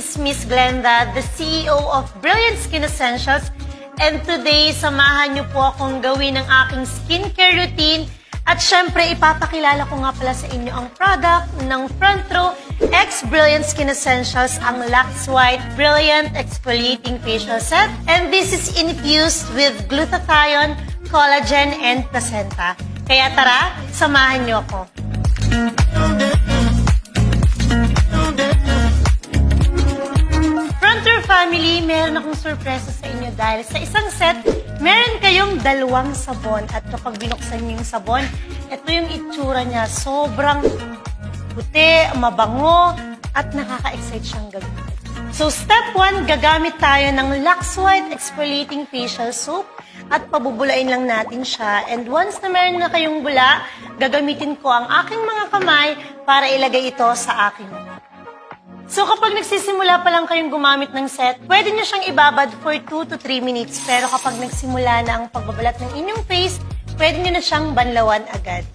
is Miss Glenda, the CEO of Brilliant Skin Essentials. And today, samahan niyo po akong gawin ang aking skincare routine. At syempre, ipapakilala ko nga pala sa inyo ang product ng Front Row X Brilliant Skin Essentials, ang Lux White Brilliant Exfoliating Facial Set. And this is infused with glutathione, collagen, and placenta. Kaya tara, samahan niyo ako. Front Row family, meron akong sorpresa sa inyo dahil sa isang set, meron kayong 2 sabon. At kapag binuksan niyo yung sabon, ito yung itsura niya. Sobrang puti, mabango, at nakaka-excite siyang gamitin. So step 1, gagamit tayo ng Lux White Exfoliating Facial Soap at pabubulain lang natin siya. And once na meron na kayong bula, gagamitin ko ang aking mga kamay para ilagay ito sa aking mukha. So kapag nagsisimula pa lang kayong gumamit ng set, pwede nyo siyang ibabad for 2 to 3 minutes. Pero kapag nagsimula na ang pagbabalat ng inyong face, pwede nyo na siyang banlawan agad.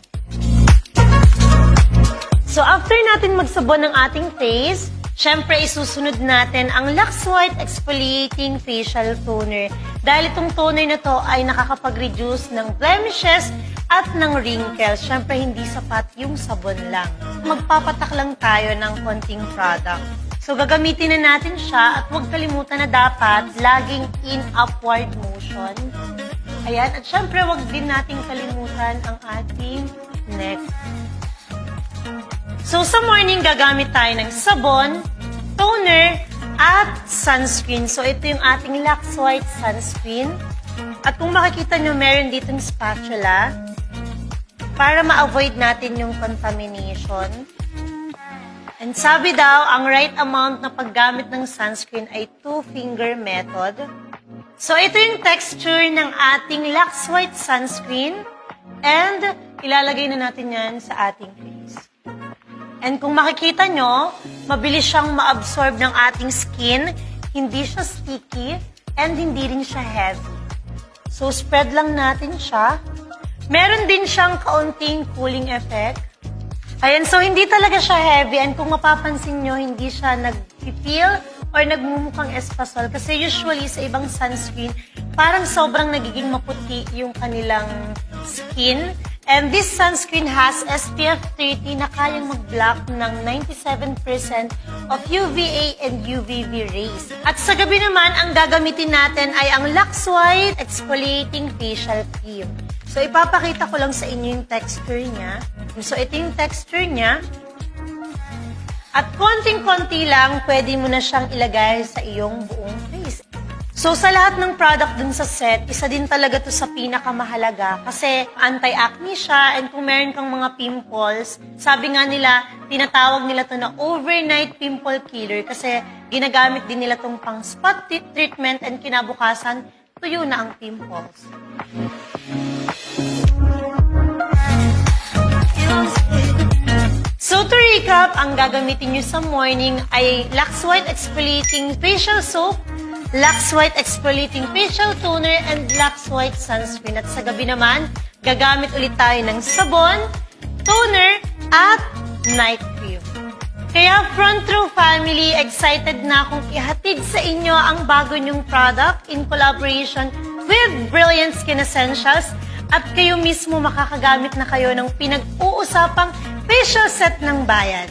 So after natin magsabon ng ating face, syempre isusunod natin ang Lux White Exfoliating Facial Toner. Dahil itong toner na to ay nakakapag-reduce ng blemishes at ng wrinkles. Syempre hindi sapat yung sabon lang. Magpapatak lang tayo ng konting product. So gagamitin na natin siya at huwag kalimutan na dapat laging in upward motion. Ayan, at syempre huwag din natin kalimutan ang ating neck. So sa morning gagamit tayo ng sabon, toner, at sunscreen. So ito yung ating Lux White Sunscreen. At kung makikita nyo, meron ditong spatula para ma-avoid natin yung contamination. And sabi daw, ang right amount na paggamit ng sunscreen ay 2-finger method. So ito yung texture ng ating Lux White Sunscreen. And ilalagay na natin yan sa ating face. And kung makikita nyo, mabilis siyang ma-absorb ng ating skin. Hindi siya sticky and hindi rin siya heavy. So spread lang natin siya. Meron din siyang kaunting cooling effect. Ayan, so hindi talaga siya heavy. And kung mapapansin nyo, hindi siya nag-feel or nagmumukhang espasol. Kasi usually sa ibang sunscreen, parang sobrang nagiging maputi yung kanilang skin. And this sunscreen has SPF 30 na kayang mag-block ng 97% of UVA and UVB rays. At sa gabi naman, ang gagamitin natin ay ang Lux White Exfoliating Facial Cream. So ipapakita ko lang sa inyo yung texture niya. So ito yung texture niya. At konting-konti lang, pwede mo na siyang ilagay sa iyong buong face. So sa lahat ng product dun sa set, isa din talaga to sa pinakamahalaga kasi anti-acne siya and kung meron kang mga pimples, sabi nga nila, tinatawag nila to na overnight pimple killer kasi ginagamit din nila tong pang spot treatment and kinabukasan, tuyo na ang pimples. So to recap, ang gagamitin nyo sa morning ay Lux White Exfoliating Facial Soap, Lux White Exfoliating Facial Toner, and Lux White Sunscreen. At sa gabi naman, gagamit ulit tayo ng sabon, toner, at night cream. Kaya Front Row family, excited na akong ihatid sa inyo ang bago nyong product in collaboration with Brilliant Skin Essentials. At kayo mismo makakagamit na kayo ng pinag-uusapang facial set ng bayan.